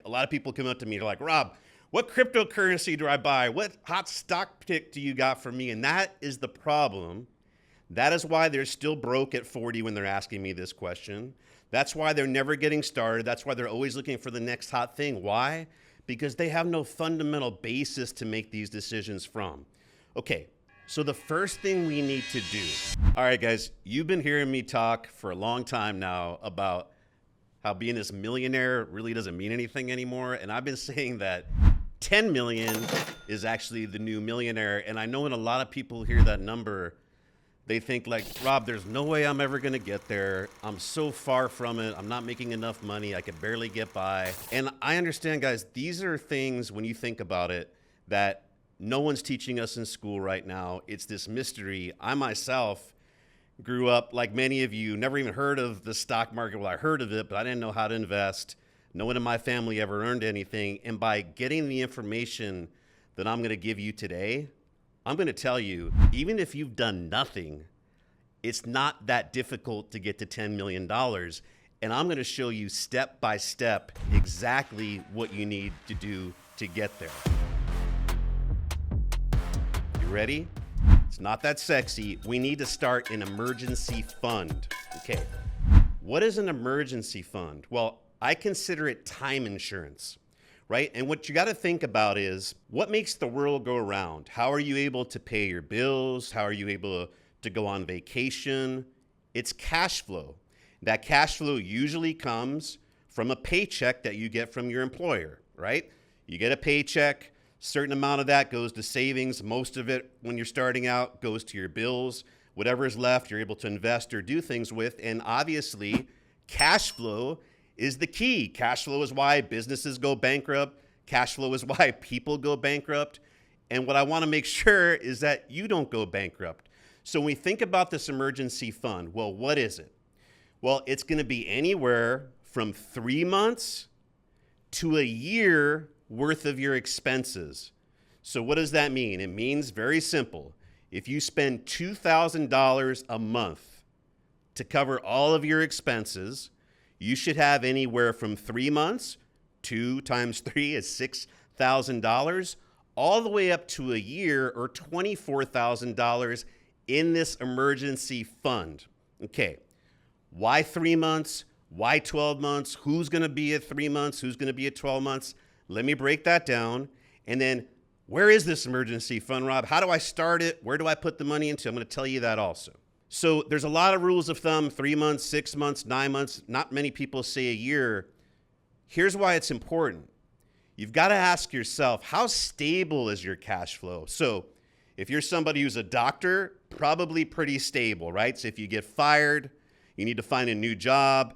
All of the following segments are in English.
a lot of people come up to me, they're like, Rob, what cryptocurrency do I buy? What hot stock pick do you got for me? And that is the problem. That is why they're still broke at 40 when they're asking me this question. That's why they're never getting started. That's why they're always looking for the next hot thing. Why? Because they have no fundamental basis to make these decisions from. Okay, so the first thing we need to do. All right, guys, you've been hearing me talk for a long time now about how being this millionaire really doesn't mean anything anymore. And I've been saying that 10 million is actually the new millionaire. And I know when a lot of people hear that number, they think like, Rob, there's no way I'm ever gonna get there. I'm so far from it. I'm not making enough money. I could barely get by. And I understand, guys, these are things, when you think about it, that no one's teaching us in school right now. It's this mystery. I myself grew up, like many of you, never even heard of the stock market. Well, I heard of it, but I didn't know how to invest. No one in my family ever earned anything. And by getting the information that I'm gonna give you today, I'm gonna tell you, even if you've done nothing, it's not that difficult to get to $10 million. And I'm gonna show you step by step exactly what you need to do to get there. You ready? It's not that sexy. We need to start an emergency fund. Okay, what is an emergency fund? Well, I consider it time insurance, right? And what you got to think about is what makes the world go around? How are you able to pay your bills? How are you able to go on vacation? It's cash flow. That cash flow usually comes from a paycheck that you get from your employer, right? You get a paycheck, certain amount of that goes to savings. Most of it, when you're starting out, goes to your bills. Whatever is left, you're able to invest or do things with. And obviously, cash flow is the key. Cash flow is why businesses go bankrupt. Cash flow is why people go bankrupt. And what I want to make sure is that you don't go bankrupt. So when we think about this emergency fund, well, what is it? Well, it's going to be anywhere from 3 months to a year worth of your expenses. So what does that mean? It means very simple. If you spend $2,000 a month to cover all of your expenses, you should have anywhere from 3 months, 2 times 3 is $6,000, all the way up to a year or $24,000 in this emergency fund. Okay, why 3 months? Why 12 months? Who's gonna be at 3 months? Who's gonna be at 12 months? Let me break that down. And then where is this emergency fund, Rob? How do I start it? Where do I put the money into? I'm gonna tell you that also. So there's a lot of rules of thumb, 3 months, 6 months, 9 months. Not many people say a year. Here's why it's important. You've got to ask yourself, how stable is your cash flow? So if you're somebody who's a doctor, probably pretty stable, right? So if you get fired, you need to find a new job,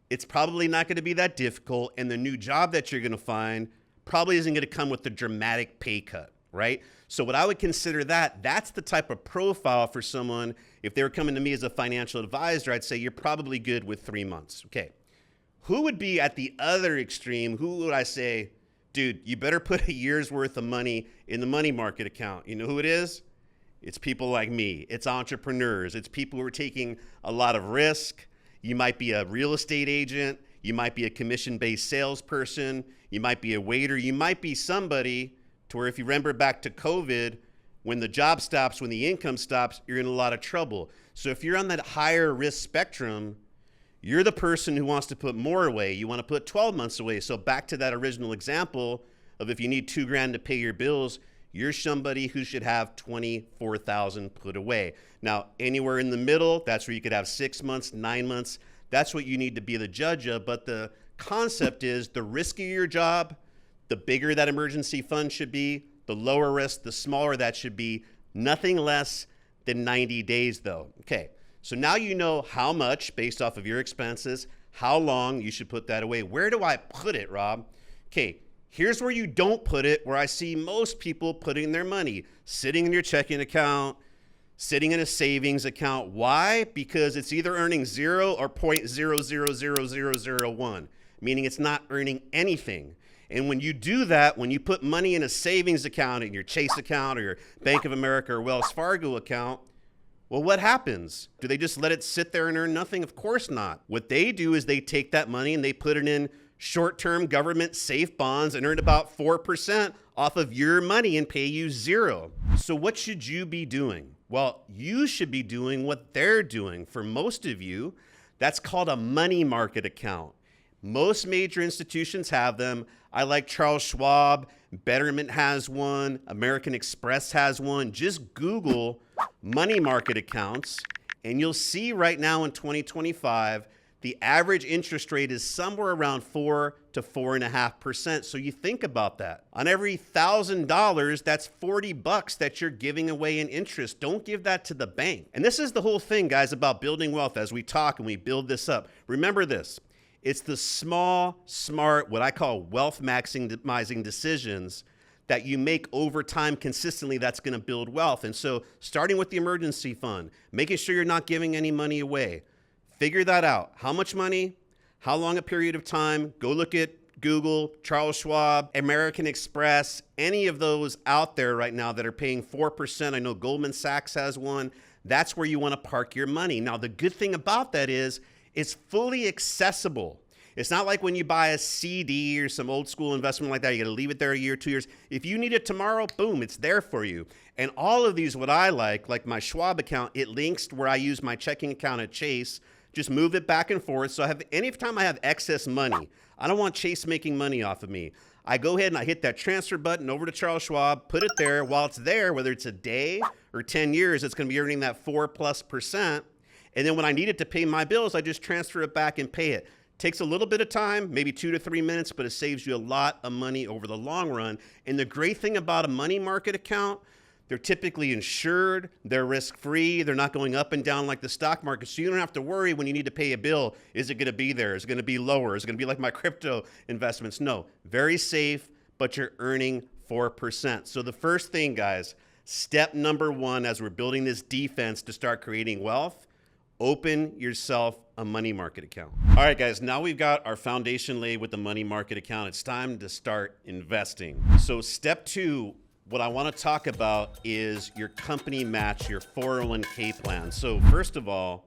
it's probably not going to be that difficult. And the new job that you're going to find probably isn't going to come with a dramatic pay cut, right? So what I would consider that's the type of profile for someone. If they were coming to me as a financial advisor, I'd say you're probably good with 3 months. Okay. Who would be at the other extreme? Who would I say, dude, you better put a year's worth of money in the money market account? You know who it is? It's people like me. It's entrepreneurs. It's people who are taking a lot of risk. You might be a real estate agent. You might be a commission-based salesperson. You might be a waiter. You might be somebody to where if you remember back to COVID, when the job stops, when the income stops, you're in a lot of trouble. So if you're on that higher risk spectrum, you're the person who wants to put more away. You want to put 12 months away. So back to that original example of if you need $2,000 to pay your bills, you're somebody who should have $24,000 put away. Now, anywhere in the middle, that's where you could have 6 months, 9 months. That's what you need to be the judge of. But the concept is the riskier your job, the bigger that emergency fund should be, the lower risk, the smaller that should be. Nothing less than 90 days though. Okay, so now you know how much based off of your expenses, how long you should put that away. Where do I put it, Rob? Okay, here's where you don't put it, where I see most people putting their money. Sitting in your checking account, sitting in a savings account. Why? Because it's either earning 0 or 0.000001, meaning it's not earning anything. And when you do that, when you put money in a savings account, in your Chase account or your Bank of America or Wells Fargo account, well, what happens? Do they just let it sit there and earn nothing? Of course not. What they do is they take that money and they put it in short-term government safe bonds and earn about 4% off of your money and pay you zero. So what should you be doing? Well, you should be doing what they're doing. For most of you, that's called a money market account. Most major institutions have them. I like Charles Schwab, Betterment has one, American Express has one. Just Google money market accounts and you'll see right now in 2025, the average interest rate is somewhere around 4 to 4.5%. So you think about that. On every $1,000, that's $40 that you're giving away in interest. Don't give that to the bank. And this is the whole thing, guys, about building wealth as we talk and we build this up. Remember this. It's the small, smart, what I call wealth maximizing decisions that you make over time consistently that's going to build wealth. And so starting with the emergency fund, making sure you're not giving any money away. Figure that out. How much money? How long a period of time? Go look at Google, Charles Schwab, American Express, any of those out there right now that are paying 4%. I know Goldman Sachs has one. That's where you want to park your money. Now, the good thing about that is it's fully accessible. It's not like when you buy a CD or some old school investment like that, you got to leave it there a year, 2 years. If you need it tomorrow, boom, it's there for you. And all of these, what I like my Schwab account, it links to where I use my checking account at Chase. Just move it back and forth. So anytime I have excess money, I don't want Chase making money off of me. I go ahead and I hit that transfer button over to Charles Schwab, put it there. While it's there, whether it's a day or 10 years, it's going to be earning that 4+%. And then when I need it to pay my bills, I just transfer it back and pay it. Takes a little bit of time, maybe 2 to 3 minutes, but it saves you a lot of money over the long run. And the great thing about a money market account, they're typically insured, they're risk-free, they're not going up and down like the stock market, so you don't have to worry when you need to pay a bill. Is it going to be there? Is it going to be lower? Is it going to be like my crypto investments? No, very safe, but you're earning 4%. So the first thing, guys, step number one as we're building this defense to start creating wealth, open yourself a money market account. All right, guys, now we've got our foundation laid with the money market account. It's time to start investing. So step two, what I want to talk about is your company match, your 401k plan. So first of all,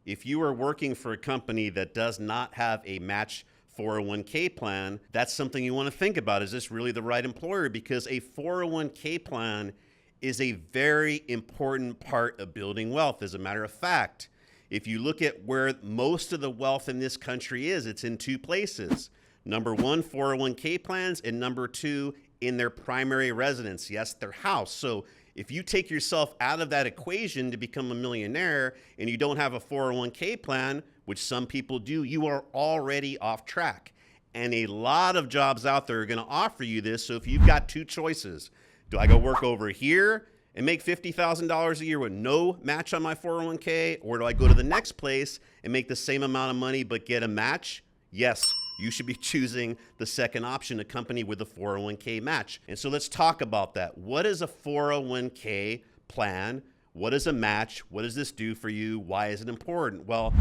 if you are working for a company that does not have a match 401k plan, that's something you want to think about. Is this really the right employer? Because a 401k plan is a very important part of building wealth. As a matter of fact, if you look at where most of the wealth in this country is, it's in two places. Number one, 401k plans, and number two, in their primary residence. Yes, their house. So if you take yourself out of that equation to become a millionaire and you don't have a 401k plan, which some people do, you are already off track. And a lot of jobs out there are going to offer you this. So if you've got two choices, do I go work over here and make $50,000 a year with no match on my 401k? Or do I go to the next place and make the same amount of money but get a match? Yes, you should be choosing the second option, a company with a 401k match. And so let's talk about that. What is a 401k plan? What is a match? What does this do for you? Why is it important? Well,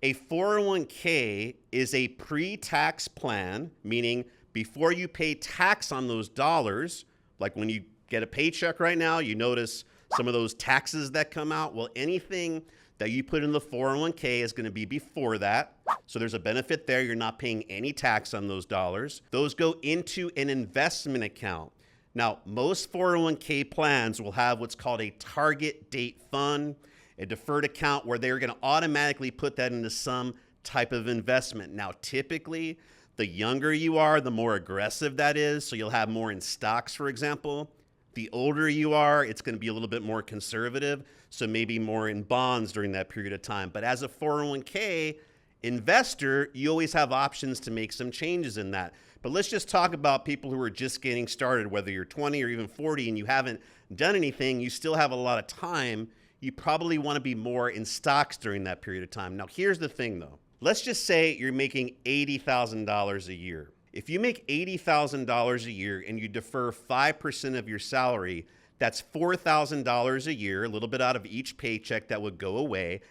a 401k is a pre-tax plan, meaning before you pay tax on those dollars, like when you get a paycheck right now, you notice some of those taxes that come out. Well, anything that you put in the 401k is going to be before that. So there's a benefit there. You're not paying any tax on those dollars. Those go into an investment account. Now, most 401k plans will have what's called a target date fund, a deferred account where they're going to automatically put that into some type of investment. Now, typically, the younger you are, the more aggressive that is. So you'll have more in stocks, for example. The older you are, it's going to be a little bit more conservative, so maybe more in bonds during that period of time. But as a 401k investor, you always have options to make some changes in that. But let's just talk about people who are just getting started, whether you're 20 or even 40 and you haven't done anything, you still have a lot of time. You probably want to be more in stocks during that period of time. Now, here's the thing, though. Let's just say you're making $80,000 a year. If you make $80,000 a year and you defer 5% of your salary, that's $4,000 a year, a little bit out of each paycheck that would go away,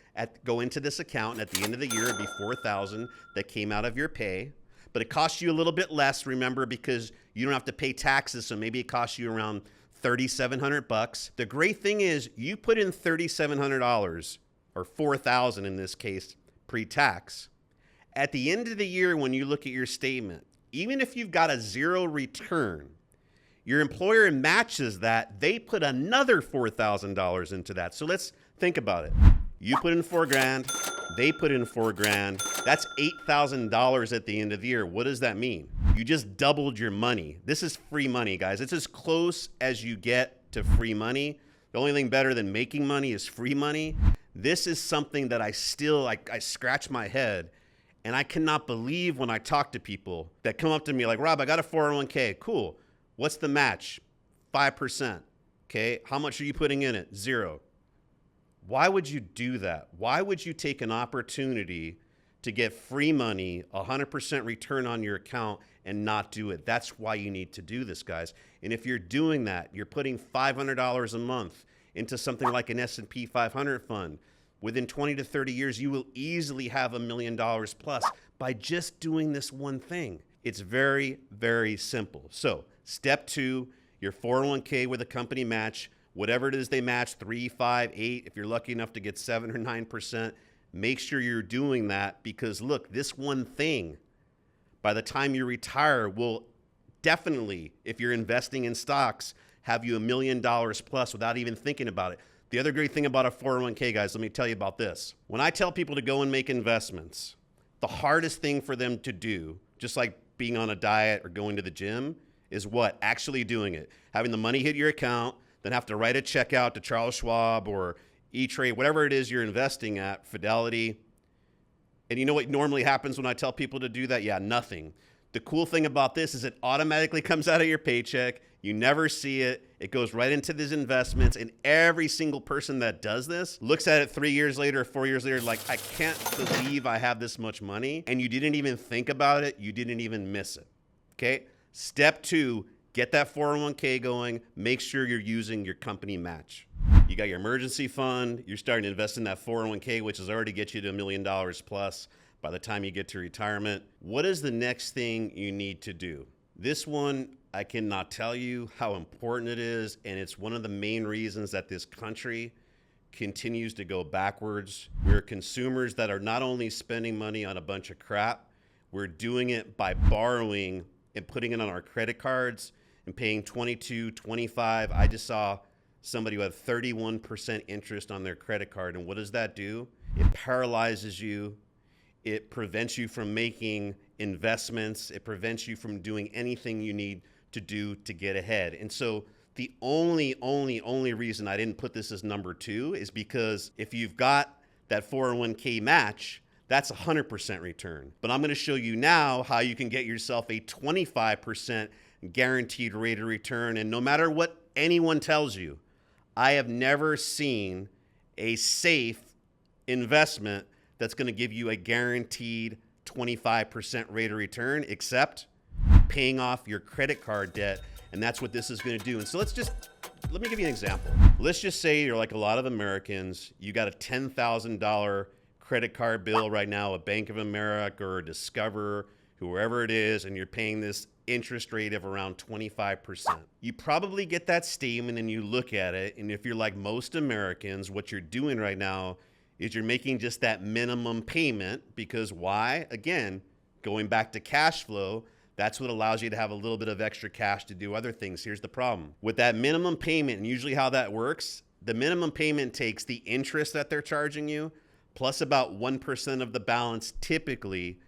go into this account, and at the end of the year, it'd be $4,000 that came out of your pay. But it costs you a little bit less, remember, because you don't have to pay taxes, so maybe it costs you around $3,700. The great thing is you put in $3,700, or $4,000 in this case, pre-tax. At the end of the year, when you look at your statement, even if you've got a zero return, your employer matches that. They put another $4,000 into that. So let's think about it. You put in $4,000, they put in $4,000. That's $8,000 at the end of the year. What does that mean? You just doubled your money. This is free money, guys. It's as close as you get to free money. The only thing better than making money is free money. This is something that I scratch my head, and I cannot believe when I talk to people that come up to me like, Rob, I got a 401k. Cool. What's the match? 5%. Okay. How much are you putting in it? 0. Why would you do that? Why would you take an opportunity to get free money, 100% return on your account, and not do it? That's why you need to do this, guys. And if you're doing that, you're putting $500 a month into something like an S&P 500 fund. Within 20 to 30 years, you will easily have $1 million plus by just doing this one thing. It's very, very simple. So step 2, your 401k with a company match, whatever it is they match, 3, 5, 8, if you're lucky enough to get 7 or 9%, make sure you're doing that, because look, this one thing, by the time you retire, will definitely, if you're investing in stocks, have you $1 million plus without even thinking about it. The other great thing about a 401k, guys, let me tell you about this. When I tell people to go and make investments, the hardest thing for them to do, just like being on a diet or going to the gym, is what? Actually doing it. Having the money hit your account, then have to write a check out to Charles Schwab or E-Trade, whatever it is you're investing at, Fidelity. And you know what normally happens when I tell people to do that? Yeah, nothing. The cool thing about this is it automatically comes out of your paycheck. You never see it. It goes right into these investments. And every single person that does this looks at it 3 years later, or 4 years later, like, I can't believe I have this much money. And you didn't even think about it. You didn't even miss it. Okay? Step 2, get that 401k going. Make sure you're using your company match. You got your emergency fund. You're starting to invest in that 401k, which has already get you to $1 million plus by the time you get to retirement. What is the next thing you need to do? This one, I cannot tell you how important it is, and it's one of the main reasons that this country continues to go backwards. We're consumers that are not only spending money on a bunch of crap, we're doing it by borrowing and putting it on our credit cards and paying 22, 25. I just saw somebody who had 31% interest on their credit card. And what does that do? It paralyzes you. It prevents you from making investments. It prevents you from doing anything you need to do to get ahead. And so the only reason I didn't put this as number 2 is because if you've got that 401k match, that's 100% return. But I'm going to show you now how you can get yourself a 25% guaranteed rate of return. And no matter what anyone tells you, I have never seen a safe investment that's going to give you a guaranteed 25% rate of return, except paying off your credit card debt. And that's what this is going to do. And so let me give you an example. Let's just say you're like a lot of Americans. You got a $10,000 credit card bill right now, a Bank of America or a Discover, whoever it is, and you're paying this interest rate of around 25%. You probably get that statement and you look at it, and if you're like most Americans, what you're doing right now is you're making just that minimum payment, because why? Again, going back to cash flow, that's what allows you to have a little bit of extra cash to do other things. Here's the problem. With that minimum payment, and usually how that works, the minimum payment takes the interest that they're charging you plus about 1% of the balance typically,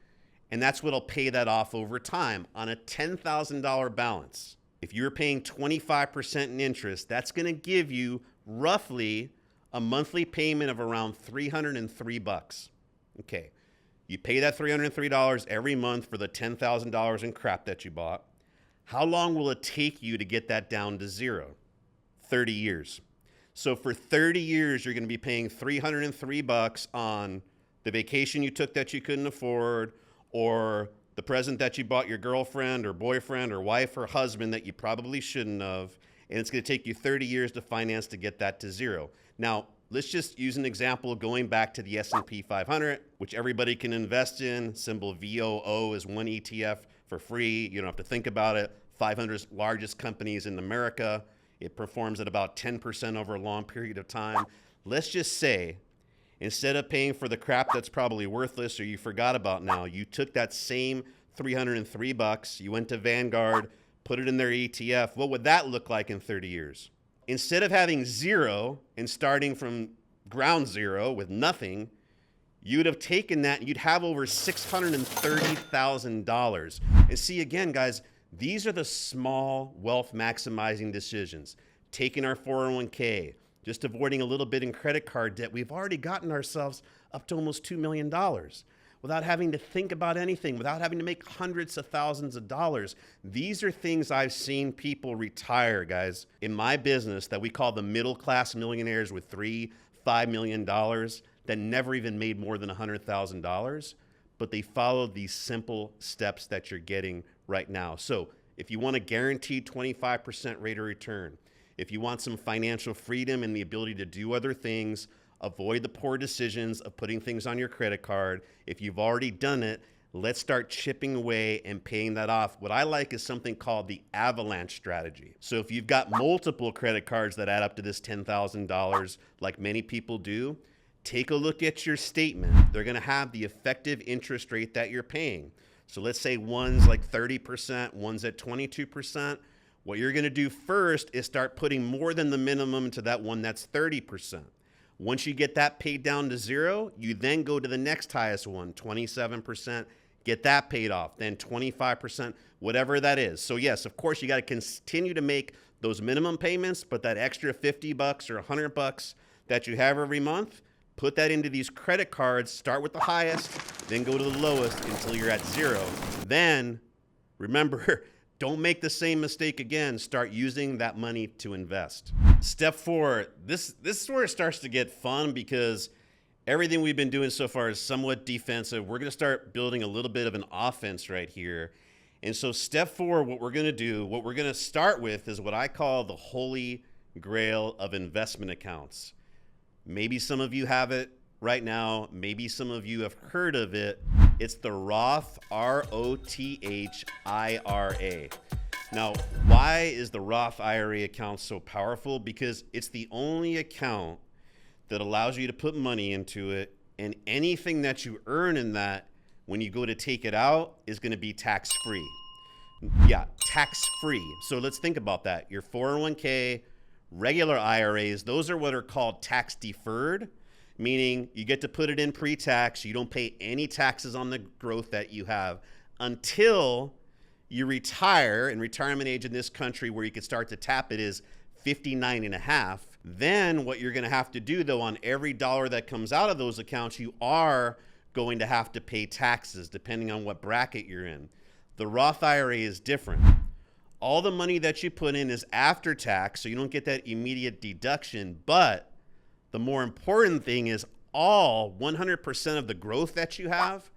and that's what'll pay that off over time on a $10,000 balance. If you're paying 25% in interest, that's going to give you roughly a monthly payment of around $303. Okay, you pay that $303 every month for the $10,000 in crap that you bought. How long will it take you to get that down to 0? 30 years. So for 30 years, you're going to be paying $303 on the vacation you took that you couldn't afford, or the present that you bought your girlfriend or boyfriend or wife or husband that you probably shouldn't have. And it's going to take you 30 years to finance to get that to 0. Now, let's just use an example going back to the S&P 500, which everybody can invest in. Symbol VOO is one ETF for free. You don't have to think about it. 500 largest companies in America. It performs at about 10% over a long period of time. Let's just say Instead of paying for the crap that's probably worthless or you forgot about now, you took that same $303, you went to Vanguard, put it in their ETF. What would that look like in 30 years? Instead of having zero and starting from ground zero with nothing, you'd have taken that and you'd have over $630,000. And see, again, guys, these are the small wealth maximizing decisions. Taking our 401k, just avoiding a little bit in credit card debt. We've already gotten ourselves up to almost $2 million without having to think about anything, without having to make hundreds of thousands of dollars. These are things I've seen people retire, guys, in my business that we call the middle class millionaires with $3-5 million that never even made more than $100,000, but they followed these simple steps that you're getting right now. So if you want a guaranteed 25% rate of return, if you want some financial freedom and the ability to do other things, avoid the poor decisions of putting things on your credit card, if you've already done it, let's start chipping away and paying that off. What I like is something called the avalanche strategy. So if you've got multiple credit cards that add up to this $10,000, like many people do, take a look at your statement. They're going to have the effective interest rate that you're paying. So let's say one's like 30%, one's at 22%. What you're going to do first is start putting more than the minimum to that one that's 30%. Once you get that paid down to zero, you then go to the next highest one, 27%, get that paid off, then 25%, whatever that is. So yes, of course, you got to continue to make those minimum payments, but that extra $50 or $100 that you have every month, put that into these credit cards, start with the highest, then go to the lowest until you're at zero. Then, remember, don't make the same mistake again. Start using that money to invest. Step 4, this is where it starts to get fun because everything we've been doing so far is somewhat defensive. We're going to start building a little bit of an offense right here. And so step 4, what we're going to start with is what I call the holy grail of investment accounts. Maybe some of you have it right now. Maybe some of you have heard of it. It's the Roth, R-O-T-H IRA. Now, why is the Roth IRA account so powerful? Because it's the only account that allows you to put money into it, and anything that you earn in that, when you go to take it out, is going to be tax-free. Yeah, tax-free. So let's think about that. Your 401k, regular IRAs, those are what are called tax deferred, meaning you get to put it in pre-tax. You don't pay any taxes on the growth that you have until you retire. And retirement age in this country where you can start to tap it is 59 and a half. Then what you're going to have to do, though, on every dollar that comes out of those accounts, you are going to have to pay taxes depending on what bracket you're in. The Roth IRA is different. All the money that you put in is after tax, so you don't get that immediate deduction. But the more important thing is all 100% of the growth that you have,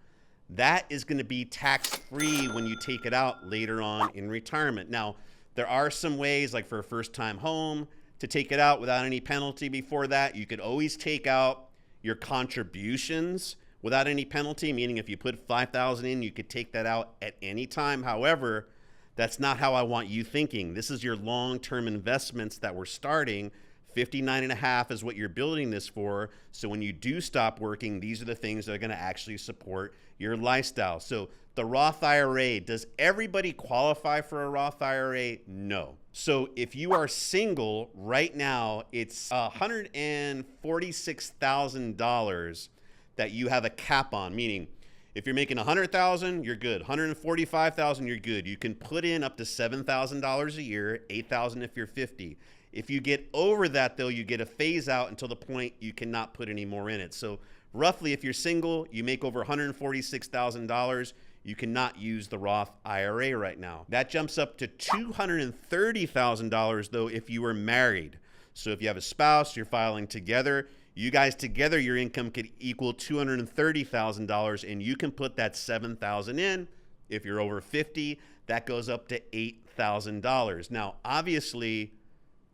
that is going to be tax-free when you take it out later on in retirement. Now, there are some ways, like for a first-time home, to take it out without any penalty before that. You could always take out your contributions without any penalty, meaning if you put $5,000 in, you could take that out at any time. However, that's not how I want you thinking. This is your long-term investments that we're starting. 59 and a half is what you're building this for. So when you do stop working, these are the things that are going to actually support your lifestyle. So the Roth IRA, does everybody qualify for a Roth IRA? No. So if you are single right now, it's $146,000 that you have a cap on, meaning if you're making $100,000, you're good. $145,000, you're good. You can put in up to $7,000 a year, $8,000 if you're 50. If you get over that, though, you get a phase out until the point you cannot put any more in it. So roughly, if you're single, you make over $146,000, you cannot use the Roth IRA right now. That jumps up to $230,000, though, if you were married. So if you have a spouse, you're filing together, you guys together, your income could equal $230,000, and you can put that $7,000 in. If you're over 50, that goes up to $8,000. Now, obviously,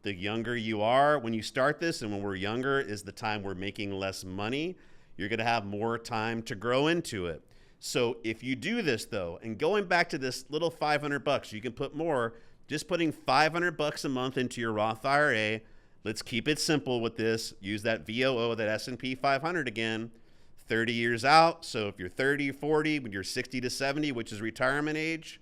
the younger you are when you start this, and when we're younger is the time we're making less money, you're going to have more time to grow into it. So if you do this, though, and going back to this little $500, you can put more. Just putting $500 a month into your Roth IRA, Let's keep it simple with this. Use that VOO, that S&P 500 again. 30 years out. So if you're 30, 40, when you're 60 to 70, which is retirement age,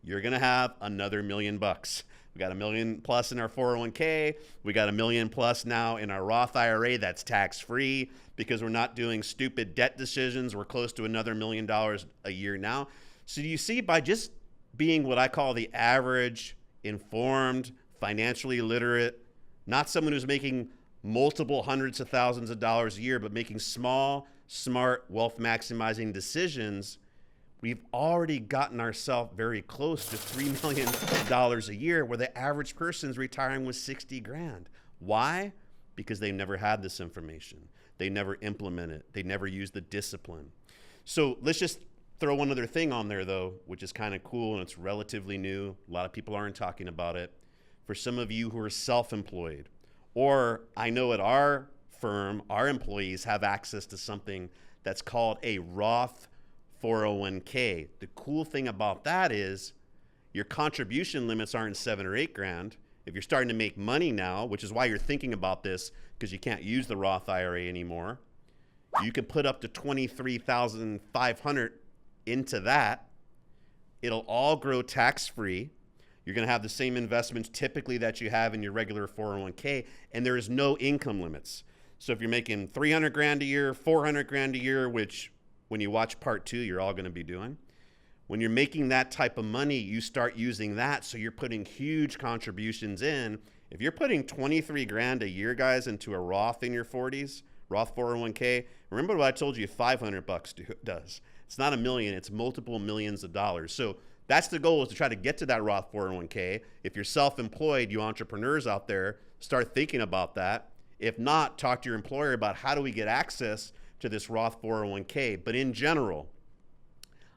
you're going to have another $1 million. We got $1 million plus in our 401k. We got $1 million plus now in our Roth IRA that's tax-free because we're not doing stupid debt decisions. We're close to another $1 million a year now. So you see, by just being what I call the average, informed, financially literate, not someone who's making multiple hundreds of thousands of dollars a year, but making small, smart, wealth maximizing decisions, we've already gotten ourselves very close to $3 million a year, where the average person's retiring with 60 grand. Why? Because they never had this information. They never implement it. They never use the discipline. So let's just throw one other thing on there, though, which is kind of cool and it's relatively new. A lot of people aren't talking about it. For some of you who are self-employed, or I know at our firm, our employees have access to something that's called a Roth 401k. The cool thing about that is your contribution limits aren't 7 or 8 grand. If you're starting to make money now, which is why you're thinking about this, because you can't use the Roth IRA anymore, you can put up to $23,500 into that. It'll all grow tax-free. You're going to have the same investments typically that you have in your regular 401k, and there is no income limits. So if you're making 300 grand a year, 400 grand a year, which when you watch part 2, you're all going to be doing. When you're making that type of money, you start using that. So you're putting huge contributions in. If you're putting 23 grand a year, guys, into a Roth in your 40s, Roth 401k, remember what I told you $500 does. It's not $1 million, it's multiple millions of dollars. So that's the goal, is to try to get to that Roth 401k. If you're self-employed, you entrepreneurs out there, start thinking about that. If not, talk to your employer about how do we get access to this Roth 401k. But in general,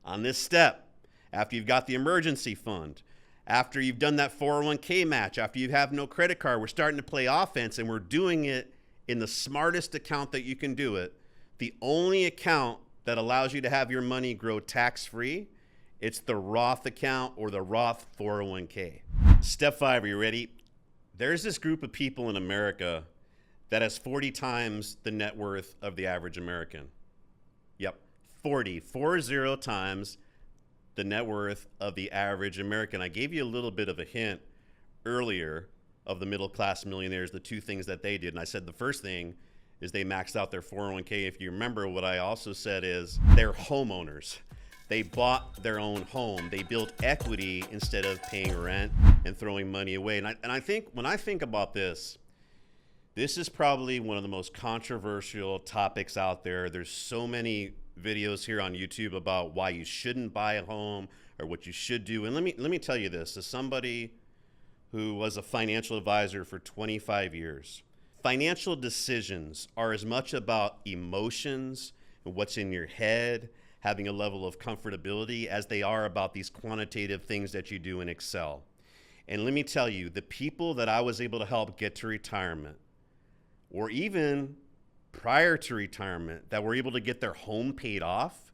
on this step, after you've got the emergency fund, after you've done that 401k match, after you have no credit card, we're starting to play offense, and we're doing it in the smartest account that you can do it. The only account that allows you to have your money grow tax-free, it's the Roth account or the Roth 401k. Step 5, are you ready? There's this group of people in America that has 40 times the net worth of the average American. Yep, 40 times the net worth of the average American. I gave you a little bit of a hint earlier of the middle-class millionaires, the 2 things that they did. And I said the first thing is they maxed out their 401k. If you remember, what I also said is they're homeowners. They bought their own home. They built equity instead of paying rent and throwing money away. And I think when I think about this, this is probably one of the most controversial topics out there. There's so many videos here on YouTube about why you shouldn't buy a home or what you should do. And let me tell you this, as somebody who was a financial advisor for 25 years, financial decisions are as much about emotions and what's in your head, having a level of comfortability, as they are about these quantitative things that you do in Excel. And let me tell you, the people that I was able to help get to retirement, or even prior to retirement, that were able to get their home paid off,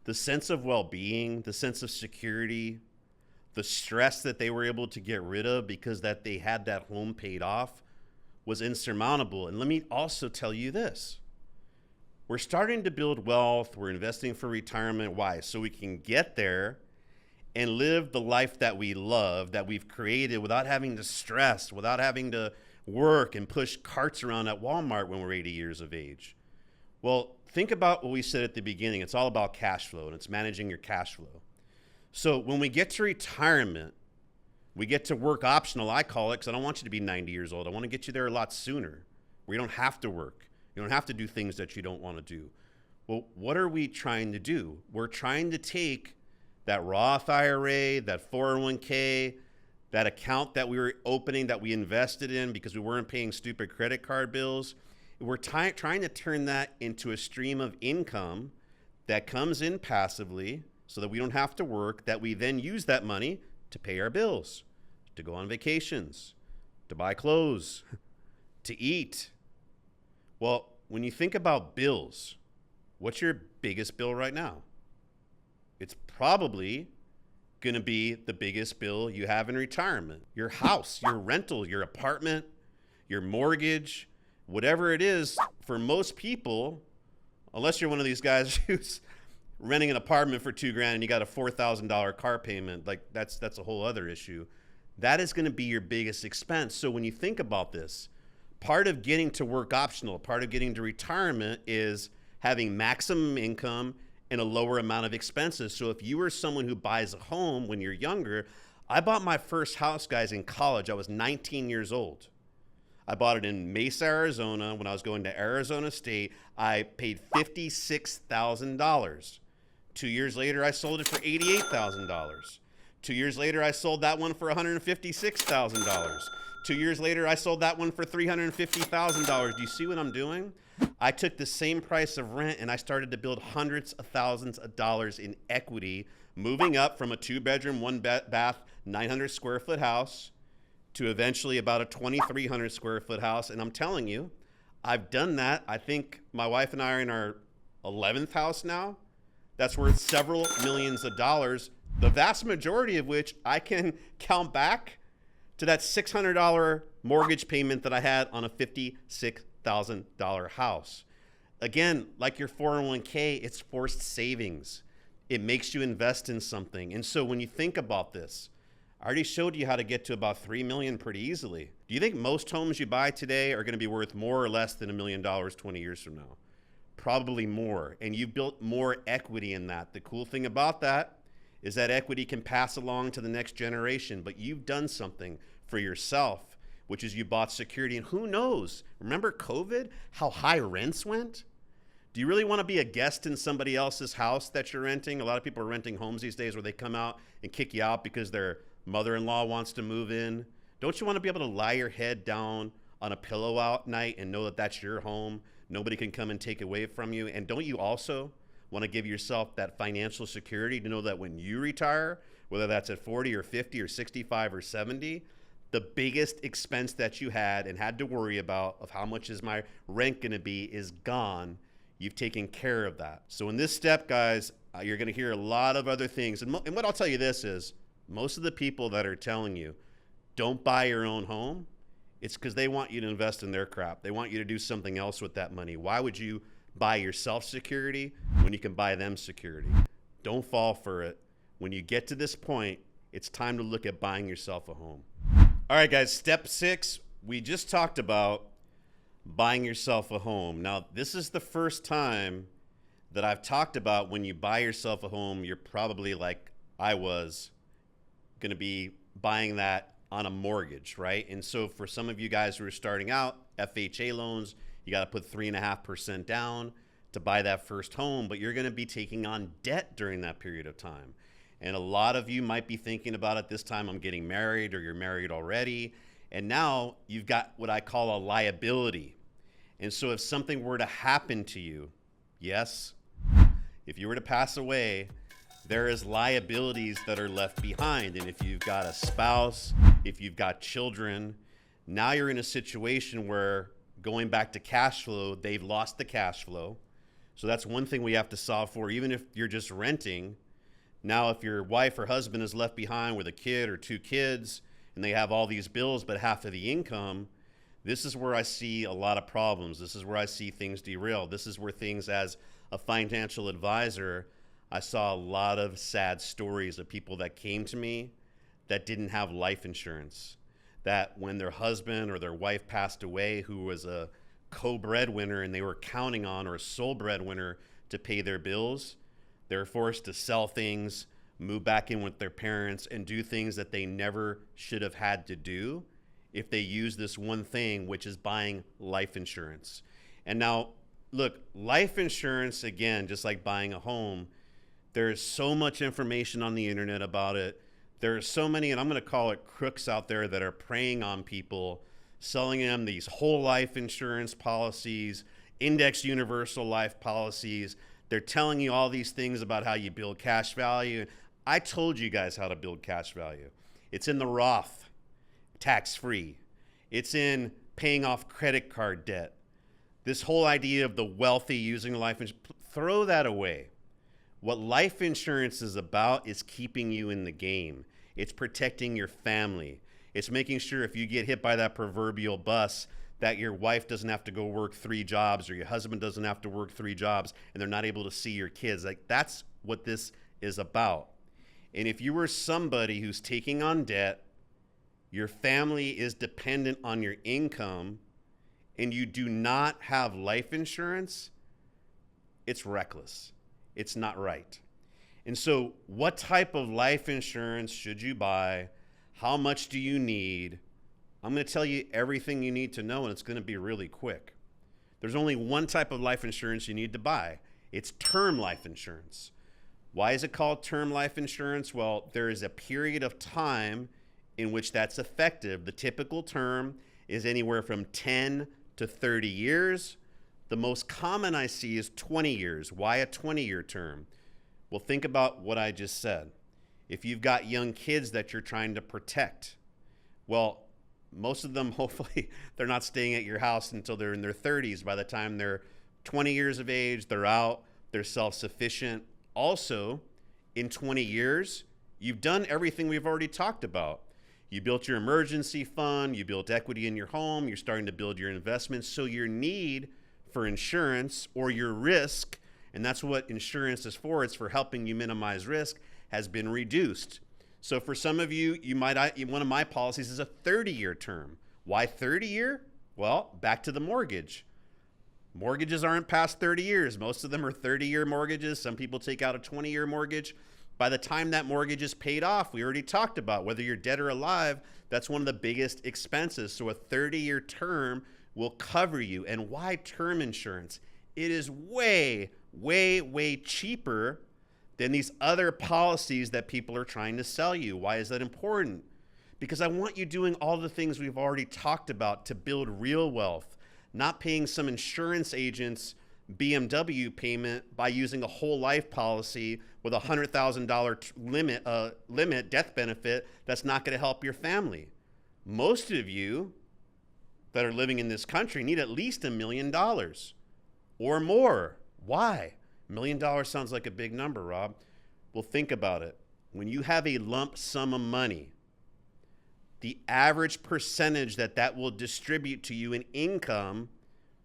the sense of well-being, the sense of security, the stress that they were able to get rid of because that they had that home paid off was insurmountable. And let me also tell you this. We're starting to build wealth. We're investing for retirement. Why? So we can get there and live the life that we love, that we've created, without having to stress, without having to work and push carts around at Walmart when we're 80 years of age. Well, think about what we said at the beginning. It's all about cash flow, and it's managing your cash flow. So when we get to retirement, we get to work optional, I call it, because I don't want you to be 90 years old. I want to get you there a lot sooner, where you don't have to work. You don't have to do things that you don't want to do. Well, what are we trying to do? We're trying to take that Roth IRA, that 401k, that account that we were opening, that we invested in because we weren't paying stupid credit card bills. We're trying to turn that into a stream of income that comes in passively so that we don't have to work, that we then use that money to pay our bills, to go on vacations, to buy clothes, to eat. Well, when you think about bills, what's your biggest bill right now? It's probably going to be the biggest bill you have in retirement. Your house, your rental, your apartment, your mortgage, whatever it is. For most people, unless you're one of these guys who's renting an apartment for $2,000 and you got a $4,000 car payment, like that's a whole other issue. That is going to be your biggest expense. So when you think about this, part of getting to work optional, part of getting to retirement is having maximum income and a lower amount of expenses. So if you were someone who buys a home when you're younger, I bought my first house, guys, in college. I was 19 years old. I bought it in Mesa, Arizona. When I was going to Arizona State, I paid $56,000. 2 years later, I sold it for $88,000. 2 years later, I sold that one for $156,000. 2 years later, I sold that one for $350,000. Do you see what I'm doing? I took the same price of rent and I started to build hundreds of thousands of dollars in equity, moving up from a 2-bedroom, 1-bath, 900 square foot house to eventually about a 2,300 square foot house. And I'm telling you, I've done that. I think my wife and I are in our 11th house now. That's worth several millions of dollars, the vast majority of which I can count back to that $600 mortgage payment that I had on a $56,000 house. Again, like your 401k, it's forced savings. It makes you invest in something. And so when you think about this, I already showed you how to get to about $3 million pretty easily. Do you think most homes you buy today are going to be worth more or less than $1 million 20 years from now? Probably more. And you've built more equity in that. The cool thing about that is that equity can pass along to the next generation, but you've done something for yourself, which is you bought security. And who knows, remember COVID, how high rents went? Do you really want to be a guest in somebody else's house that you're renting? A lot of people are renting homes these days where they come out and kick you out because their mother-in-law wants to move in. Don't you want to be able to lie your head down on a pillow at night and know that that's your home? Nobody can come and take it away from you. And don't you also want to give yourself that financial security to know that when you retire, whether that's at 40 or 50 or 65 or 70, the biggest expense that you had and had to worry about of how much is my rent going to be is gone. You've taken care of that. So in this step, guys, you're going to hear a lot of other things. And what I'll tell you this is, most of the people that are telling you, don't buy your own home, it's because they want you to invest in their crap. They want you to do something else with that money. Why would you buy yourself security when you can buy them security? Don't fall for it. When you get to this point, it's time to look at buying yourself a home. All right, guys, step 6, we just talked about buying yourself a home. Now, this is the first time that I've talked about when you buy yourself a home, you're probably like I was going to be buying that on a mortgage, right? And so for some of you guys who are starting out, FHA loans, you got to put 3.5% down to buy that first home, but you're going to be taking on debt during that period of time. And a lot of you might be thinking about it this time, I'm getting married, or you're married already. And now you've got what I call a liability. And so if something were to happen to you, yes, if you were to pass away, there is liabilities that are left behind. And if you've got a spouse, if you've got children, now you're in a situation where, going back to cash flow, they've lost the cash flow. So that's one thing we have to solve for, even if you're just renting. Now, if your wife or husband is left behind with a kid or 2 kids and they have all these bills but half of the income, this is where I see a lot of problems. This is where I see things derail. This is where things, as a financial advisor, I saw a lot of sad stories of people that came to me that didn't have life insurance, that when their husband or their wife passed away, who was a co-breadwinner and they were counting on, or a sole breadwinner to pay their bills, they're forced to sell things, move back in with their parents, and do things that they never should have had to do if they use this one thing, which is buying life insurance. And now, look, life insurance, again, just like buying a home, there's so much information on the internet about it. There are so many, and I'm going to call it crooks out there, that are preying on people, selling them these whole life insurance policies, index universal life policies. They're telling you all these things about how you build cash value. I told you guys how to build cash value. It's in the Roth, tax-free. It's in paying off credit card debt. This whole idea of the wealthy using life insurance, throw that away. What life insurance is about is keeping you in the game. It's protecting your family. It's making sure if you get hit by that proverbial bus, that your wife doesn't have to go work 3 jobs or your husband doesn't have to work 3 jobs and they're not able to see your kids. Like, that's what this is about. And if you were somebody who's taking on debt, your family is dependent on your income, and you do not have life insurance, it's reckless. It's not right. And so what type of life insurance should you buy? How much do you need? I'm going to tell you everything you need to know, and it's going to be really quick. There's only one type of life insurance you need to buy. It's term life insurance. Why is it called term life insurance? Well, there is a period of time in which that's effective. The typical term is anywhere from 10 to 30 years. The most common I see is 20 years. Why a 20-year term? Well, think about what I just said. If you've got young kids that you're trying to protect, well, most of them, hopefully, they're not staying at your house until they're in their 30s. By the time they're 20 years of age, they're out, they're self-sufficient. Also, in 20 years, you've done everything we've already talked about. You built your emergency fund, you built equity in your home, you're starting to build your investments. So your need for insurance, or your risk, and that's what insurance is for, it's for helping you minimize risk, has been reduced. So for some of you, one of my policies is a 30-year term. Why 30-year? Well, back to the mortgage. Mortgages aren't past 30 years. Most of them are 30-year mortgages. Some people take out a 20-year mortgage. By the time that mortgage is paid off, we already talked about whether you're dead or alive, that's one of the biggest expenses. So a 30-year term will cover you. And why term insurance? It is way, way, way cheaper than these other policies that people are trying to sell you. Why is that important? Because I want you doing all the things we've already talked about to build real wealth, not paying some insurance agent's BMW payment by using a whole life policy with a $100,000 limit death benefit that's not going to help your family. Most of you that are living in this country need at least $1 million or more. Why? $1 million sounds like a big number, Rob. Well, think about it. When you have a lump sum of money, the average percentage that will distribute to you in income,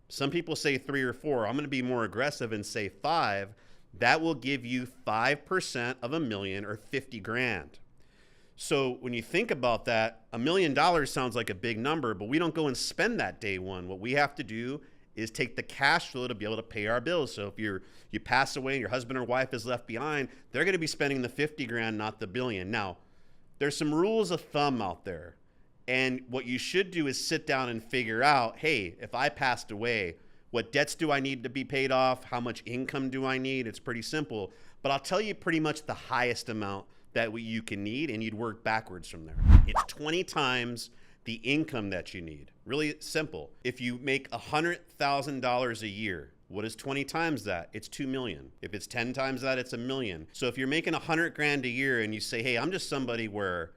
some people say 3 or 4. I'm going to be more aggressive and say 5. That will give you 5% of $1 million, or 50 grand. So when you think about that, $1 million sounds like a big number, but we don't go and spend that day one. What we have to do is take the cash flow to be able to pay our bills. So if you pass away and your husband or wife is left behind, they're going to be spending the 50 grand, not the billion. Now, there's some rules of thumb out there. And what you should do is sit down and figure out, hey, if I passed away, what debts do I need to be paid off? How much income do I need? It's pretty simple. But I'll tell you pretty much the highest amount that you can need, and you'd work backwards from there. It's 20 times the income that you need. Really simple. If you make $100,000 a year, what is 20 times that? It's 2 million. If it's 10 times that, it's 1 million. So if you're making 100 grand a year and you say, hey, I'm just somebody where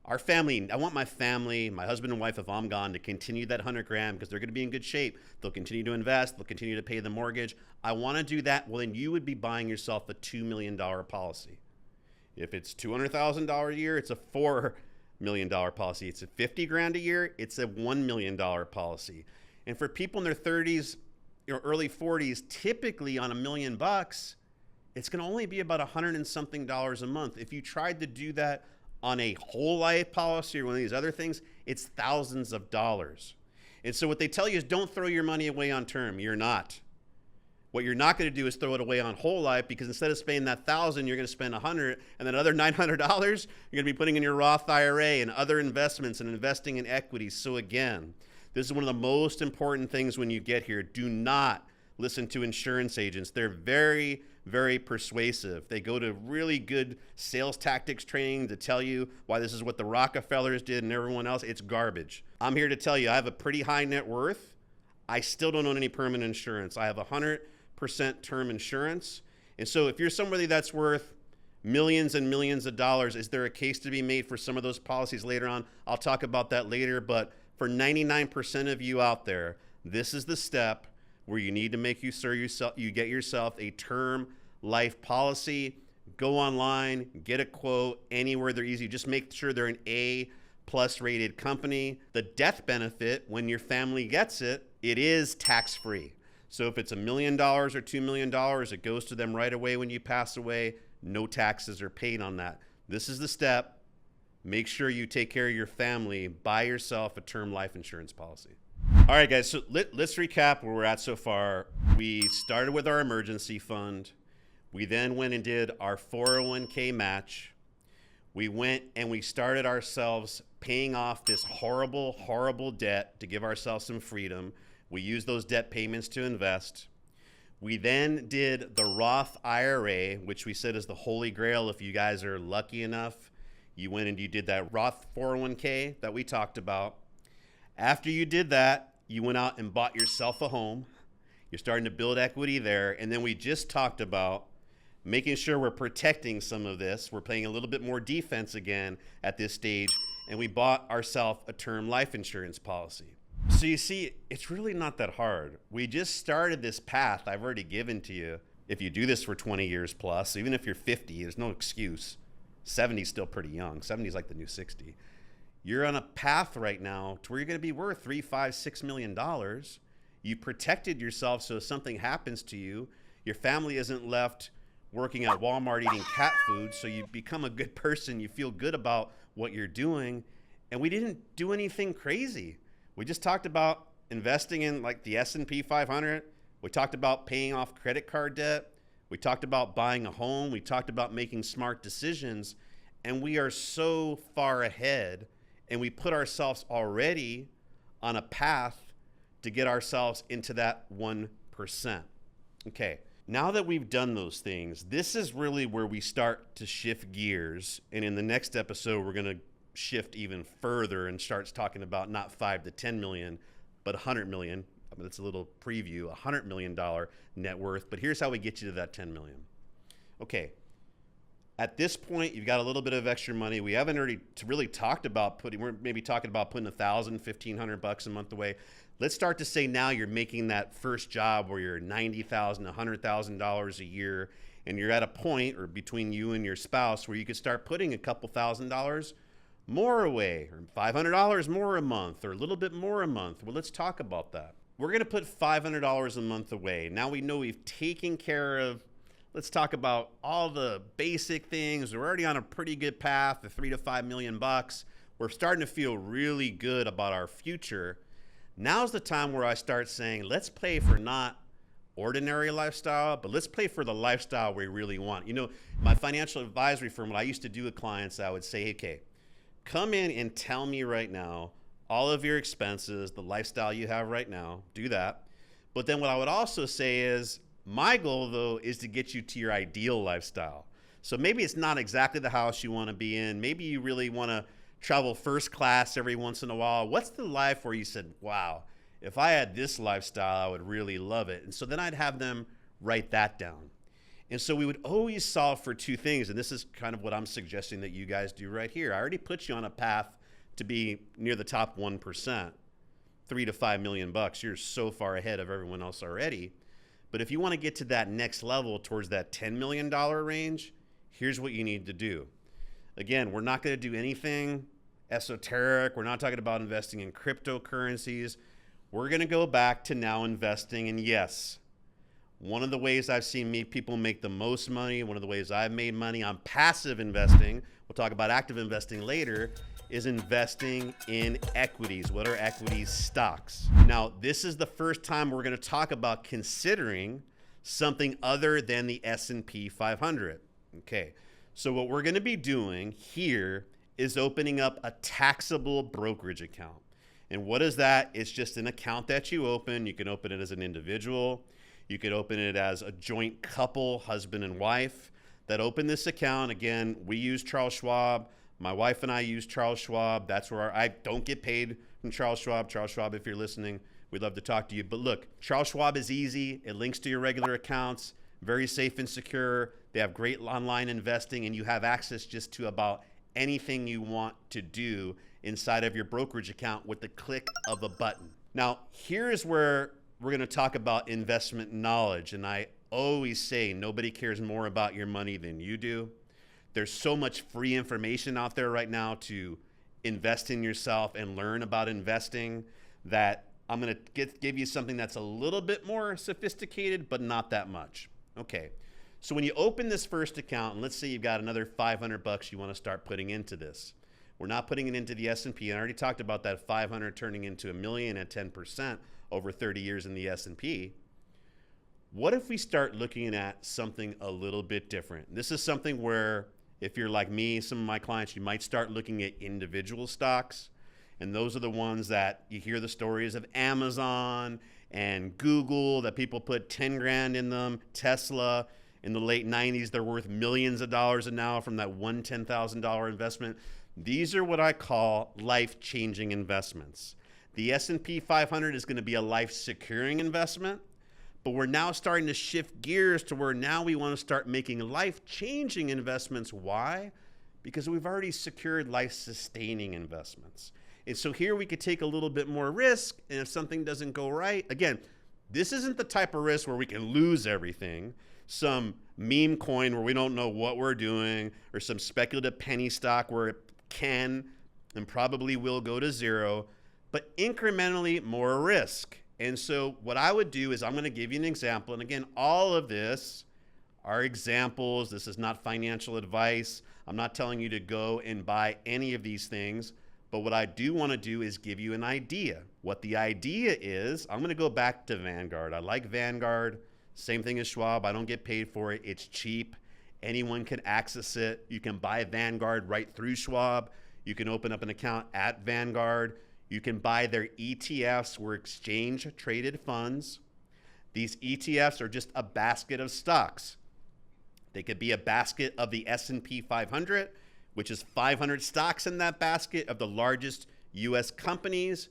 our family, I want my family, my husband and wife, if I'm gone, to continue that 100 grand because they're going to be in good shape. They'll continue to invest. They'll continue to pay the mortgage. I want to do that. Well, then you would be buying yourself a $2 million policy. If it's $200,000 a year, it's a $4 million policy. It's a 50 grand a year, it's a $1 million policy. And for people in their 30s or early 40s, typically on $1 million, it's going to only be about $100 and something a month. If you tried to do that on a whole life policy or one of these other things, it's thousands of dollars. And so what they tell you is don't throw your money away on term. You're not. What you're not going to do is throw it away on whole life, because instead of spending that $1,000, you're going to spend $100, and then another $900 you're going to be putting in your Roth IRA and other investments and investing in equities. So again, this is one of the most important things when you get here. Do not listen to insurance agents. They're very, very persuasive. They go to really good sales tactics training to tell you why this is what the Rockefellers did and everyone else. It's garbage. I'm here to tell you I have a pretty high net worth. I still don't own any permanent insurance. I have 100% term insurance. And so if you're somebody that's worth millions and millions of dollars, is there a case to be made for some of those policies later on? I'll talk about that later. But for 99% of you out there, this is the step where you need to make you get yourself a term life policy. Go online, get a quote anywhere they're easy. Just make sure they're an A plus rated company. The death benefit, when your family gets it, it is tax-free. So if it's $1 million or $2 million, it goes to them right away when you pass away. No taxes are paid on that. This is the step. Make sure you take care of your family. Buy yourself a term life insurance policy. All right, guys, so let's recap where we're at so far. We started with our emergency fund. We then went and did our 401k match. We went and we started ourselves paying off this horrible, horrible debt to give ourselves some freedom. We used those debt payments to invest. We then did the Roth IRA, which we said is the holy grail if you guys are lucky enough. You went and you did that Roth 401k that we talked about. After you did that, you went out and bought yourself a home. You're starting to build equity there. And then we just talked about making sure we're protecting some of this. We're playing a little bit more defense again at this stage. And we bought ourselves a term life insurance policy. So you see, it's really not that hard. We just started this path I've already given to you. If you do this for 20 years plus, even if you're 50, there's no excuse. 70 is still pretty young. 70 is like the new 60. You're on a path right now to where you're going to be worth $3, $5, $6 million. You protected yourself so if something happens to you, your family isn't left working at Walmart eating cat food. So you become a good person. You feel good about what you're doing. And we didn't do anything crazy. We just talked about investing in like the S&P 500. We talked about paying off credit card debt. We talked about buying a home. We talked about making smart decisions. And we are so far ahead. And we put ourselves already on a path to get ourselves into that 1%. Okay, now that we've done those things, this is really where we start to shift gears. And in the next episode, we're going to shift even further and starts talking about not 5 to 10 million, but 100 million. I mean, that's a little preview, $100 million net worth. But here's how we get you to that 10 million. Okay. At this point, you've got a little bit of extra money. We haven't already really talked about we're maybe talking about putting $1,000, $1,500 a month away. Let's start to say now you're making that first job where you're $90,000, $100,000 a year, and you're at a point, or between you and your spouse, where you could start putting a couple $1,000 more away, or $500 more a month, or a little bit more a month. Well, let's talk about that. We're going to put $500 a month away. Now we know we've taken care of, let's talk about all the basic things. We're already on a pretty good path, the $3 to $5 million bucks. We're starting to feel really good about our future. Now's the time where I start saying, let's play for not ordinary lifestyle, but let's play for the lifestyle we really want. You know, my financial advisory firm, what I used to do with clients, I would say, okay, come in and tell me right now all of your expenses, the lifestyle you have right now, do that. But then what I would also say is, my goal though is to get you to your ideal lifestyle. So maybe it's not exactly the house you want to be in. Maybe you really want to travel first class every once in a while. What's the life where you said, wow, if I had this lifestyle, I would really love it. And so then I'd have them write that down. And so we would always solve for two things. And this is kind of what I'm suggesting that you guys do right here. I already put you on a path to be near the top 1%, $3 to $5 million bucks. You're so far ahead of everyone else already. But if you want to get to that next level towards that $10 million range, here's what you need to do. Again, we're not going to do anything esoteric. We're not talking about investing in cryptocurrencies. We're going to go back to now investing. And yes, one of the ways I've seen people make the most money, one of the ways I've made money on passive investing, we'll talk about active investing later, is investing in equities. What are equities? Stocks. Now, this is the first time we're going to talk about considering something other than the S&P 500. Okay, so what we're going to be doing here is opening up a taxable brokerage account. And what is that? It's just an account that you open. You can open it as an individual. You could open it as a joint couple, husband and wife, that open this account. Again, we use Charles Schwab. My wife and I use Charles Schwab. That's where I don't get paid from Charles Schwab. Charles Schwab, if you're listening, we'd love to talk to you. But look, Charles Schwab is easy. It links to your regular accounts, very safe and secure. They have great online investing, and you have access just to about anything you want to do inside of your brokerage account with the click of a button. Now, here is where we're going to talk about investment knowledge. And I always say nobody cares more about your money than you do. There's so much free information out there right now to invest in yourself and learn about investing, that I'm going to give you something that's a little bit more sophisticated, but not that much. Okay. So when you open this first account, and let's say you've got another 500 bucks you want to start putting into this. We're not putting it into the S&P. And I already talked about that 500 turning into $1 million at 10% over 30 years in the S&P. What if we start looking at something a little bit different? This is something where, if you're like me, some of my clients, you might start looking at individual stocks. And those are the ones that you hear the stories of Amazon and Google, that people put 10 grand in them. Tesla, in the late 90s, they're worth millions of dollars now from that one $10,000 investment. These are what I call life-changing investments. The S&P 500 is going to be a life-securing investment, but we're now starting to shift gears to where now we want to start making life-changing investments. Why? Because we've already secured life-sustaining investments. And so here we could take a little bit more risk, and if something doesn't go right, again, this isn't the type of risk where we can lose everything. Some meme coin where we don't know what we're doing, or some speculative penny stock where it can and probably will go to zero, but incrementally more risk. And so what I would do is I'm going to give you an example. And again, all of this are examples. This is not financial advice. I'm not telling you to go and buy any of these things. But what I do want to do is give you an idea. What the idea is, I'm going to go back to Vanguard. I like Vanguard. Same thing as Schwab. I don't get paid for it. It's cheap. Anyone can access it. You can buy Vanguard right through Schwab. You can open up an account at Vanguard. You can buy their ETFs, or exchange traded funds. These ETFs are just a basket of stocks. They could be a basket of the S&P 500, which is 500 stocks in that basket of the largest US companies,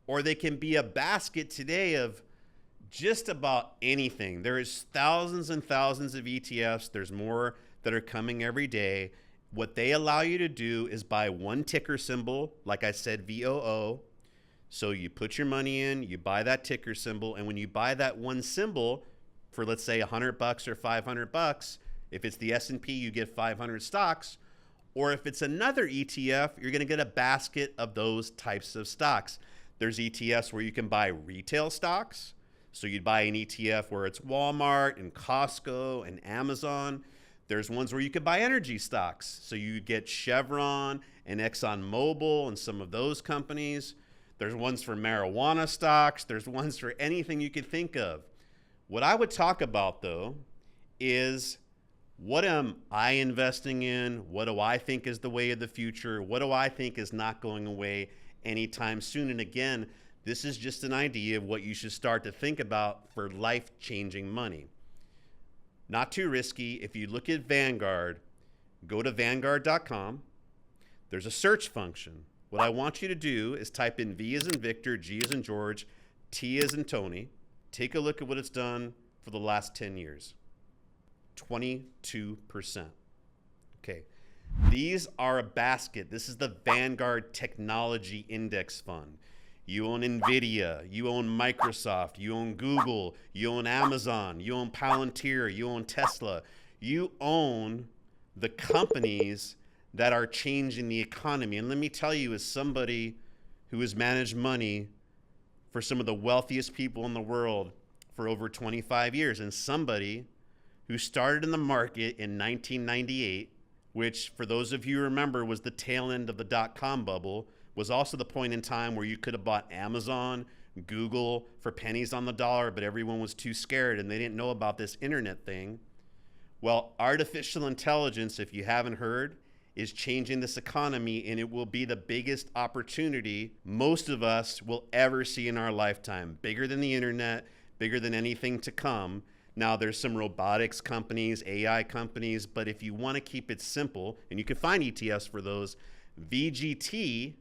or they can be a basket today of just about anything. There is thousands and thousands of ETFs. There's more that are coming every day. What they allow you to do is buy one ticker symbol, like I said, VOO. So you put your money in, you buy that ticker symbol, and when you buy that one symbol for, let's say, 100 bucks or 500 bucks, if it's the S&P, you get 500 stocks, or if it's another ETF, you're going to get a basket of those types of stocks. There's ETFs where you can buy retail stocks. So you'd buy an ETF where it's Walmart and Costco and Amazon. There's ones where you could buy energy stocks. So you get Chevron and ExxonMobil and some of those companies. There's ones for marijuana stocks. There's ones for anything you could think of. What I would talk about, though, is what am I investing in? What do I think is the way of the future? What do I think is not going away anytime soon? And again, this is just an idea of what you should start to think about for life-changing money. Not too risky. If you look at Vanguard, go to Vanguard.com. There's a search function. What I want you to do is type in V as in Victor, G as in George, T as in Tony. Take a look at what it's done for the last 10 years. 22%. Okay. These are a basket. This is the Vanguard Technology Index Fund. You own NVIDIA, you own Microsoft, you own Google, you own Amazon, you own Palantir, you own Tesla. You own the companies that are changing the economy. And let me tell you, as somebody who has managed money for some of the wealthiest people in the world for over 25 years, and somebody who started in the market in 1998, which for those of you who remember was the tail end of the dot-com bubble, was also the point in time where you could have bought Amazon, Google for pennies on the dollar, but everyone was too scared and they didn't know about this internet thing. Well, artificial intelligence, if you haven't heard, is changing this economy, and it will be the biggest opportunity most of us will ever see in our lifetime. Bigger than the internet, bigger than anything to come. Now, there's some robotics companies, AI companies, but if you want to keep it simple, and you can find ETFs for those, VGT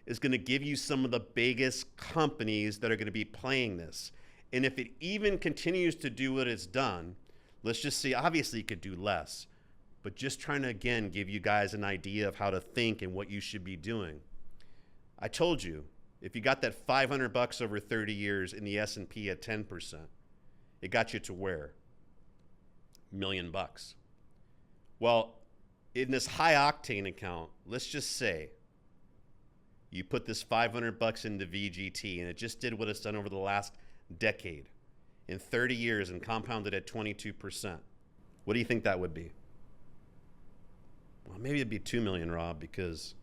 is going to give you some of the biggest companies that are going to be playing this. And if it even continues to do what it's done, let's just see, obviously it could do less, but just trying to, again, give you guys an idea of how to think and what you should be doing. I told you, if you got that 500 bucks over 30 years in the S&P at 10%, it got you to where? $1 million. Well, in this high octane account, let's just say You put this 500 bucks into VGT, and it just did what it's done over the last decade in 30 years and compounded at 22%. What do you think that would be? Well, maybe it'd be 2 million, Rob, because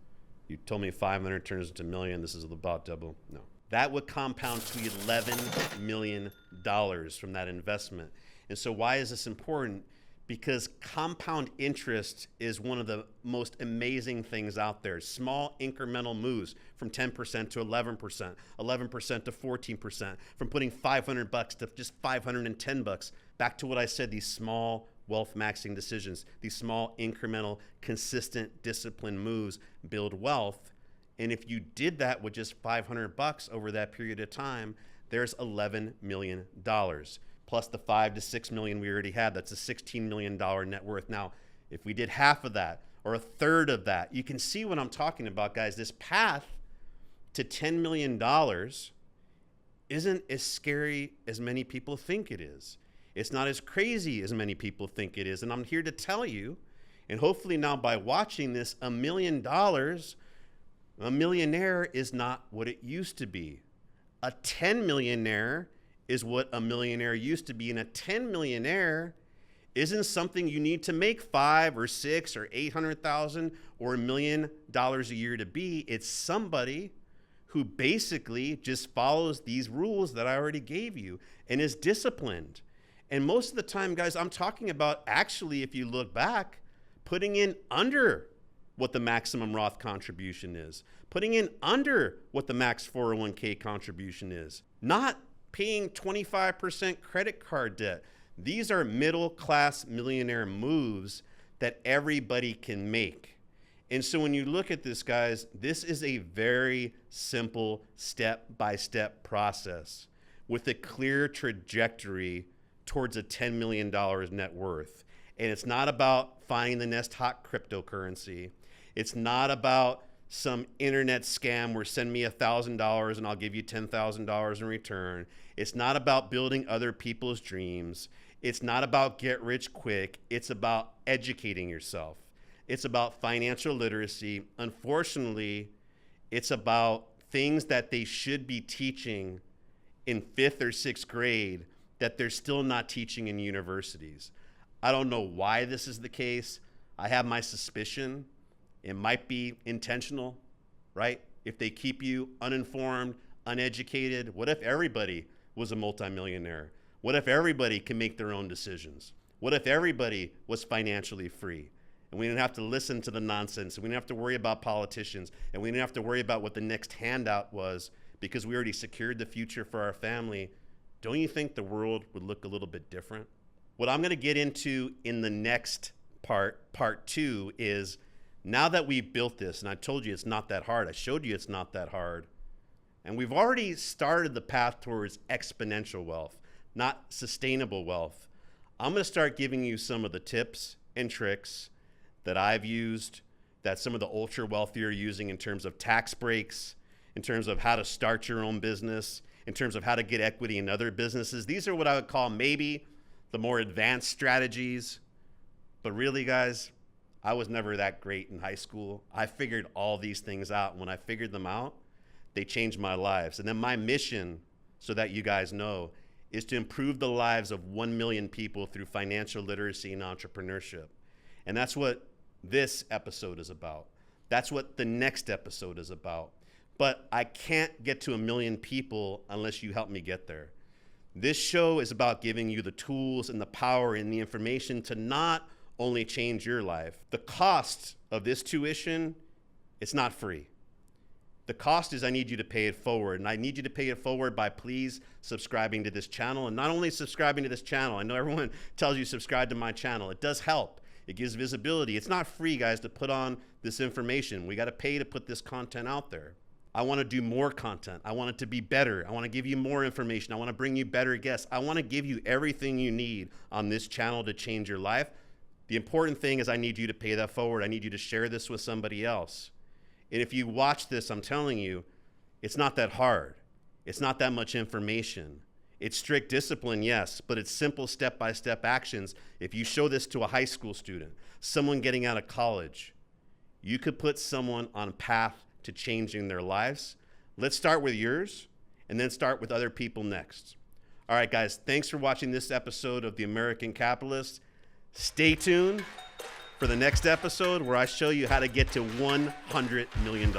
you told me 500 turns into a million. This is about double. No. That would compound to $11 million from that investment. And so why is this important? Because compound interest is one of the most amazing things out there. Small incremental moves from 10% to 11%, 11% to 14%, from putting 500 bucks to just 510 bucks. Back to what I said, these small wealth maxing decisions, these small incremental, consistent, disciplined moves build wealth. And if you did that with just 500 bucks over that period of time, there's $11 million. Plus the 5 to 6 million we already had, that's a $16 million net worth. Now, if we did half of that or a third of that, you can see what I'm talking about, guys. This path to $10 million isn't as scary as many people think it is. It's not as crazy as many people think it is. And I'm here to tell you, and hopefully now by watching this, $1 million, a millionaire is not what it used to be. A 10 millionaire is what a millionaire used to be. And a 10 millionaire isn't something you need to make 5 or 6 or 800,000 or $1 million a year to be. It's somebody who basically just follows these rules that I already gave you and is disciplined. And most of the time, guys, I'm talking about actually, if you look back, putting in under what the maximum Roth contribution is, putting in under what the max 401k contribution is, not paying 25% credit card debt. These are middle-class millionaire moves that everybody can make. And so when you look at this, guys, this is a very simple step-by-step process with a clear trajectory towards a $10 million net worth. And it's not about finding the next hot cryptocurrency. It's not about some internet scam where send me $1,000 and I'll give you $10,000 in return. It's not about building other people's dreams. It's not about get rich quick. It's about educating yourself. It's about financial literacy. Unfortunately, it's about things that they should be teaching in 5th or 6th grade that they're still not teaching in universities. I don't know why this is the case. I have my suspicion. It might be intentional, right? If they keep you uninformed, uneducated, what if everybody was a multimillionaire? What if everybody can make their own decisions? What if everybody was financially free? And we didn't have to listen to the nonsense, and we didn't have to worry about politicians, and we didn't have to worry about what the next handout was because we already secured the future for our family. Don't you think the world would look a little bit different? What I'm going to get into in the next part 2, is now that we've built this, and I told you it's not that hard, I showed you it's not that hard, and we've already started the path towards exponential wealth, not sustainable wealth. I'm going to start giving you some of the tips and tricks that I've used, that some of the ultra wealthy are using in terms of tax breaks, in terms of how to start your own business, in terms of how to get equity in other businesses. These are what I would call maybe the more advanced strategies. But really, guys, I was never that great in high school. I figured all these things out. When I figured them out, they changed my lives. And then my mission, so that you guys know, is to improve the lives of 1 million people through financial literacy and entrepreneurship. And that's what this episode is about. That's what the next episode is about. But I can't get to 1 million people unless you help me get there. This show is about giving you the tools and the power and the information to not only change your life. The cost of this tuition, it's not free. The cost is I need you to pay it forward, and I need you to pay it forward by please subscribing to this channel. And not only subscribing to this channel, I know everyone tells you subscribe to my channel. It does help. It gives visibility. It's not free, guys, to put on this information. We got to pay to put this content out there. I want to do more content. I want it to be better. I want to give you more information. I want to bring you better guests. I want to give you everything you need on this channel to change your life. The important thing is I need you to pay that forward. I need you to share this with somebody else. And if you watch this, I'm telling you, it's not that hard. It's not that much information. It's strict discipline, yes, but it's simple step-by-step actions. If you show this to a high school student, someone getting out of college, you could put someone on a path to changing their lives. Let's start with yours and then start with other people next. All right, guys, thanks for watching this episode of The American Capitalist. Stay tuned for the next episode where I show you how to get to $100 million.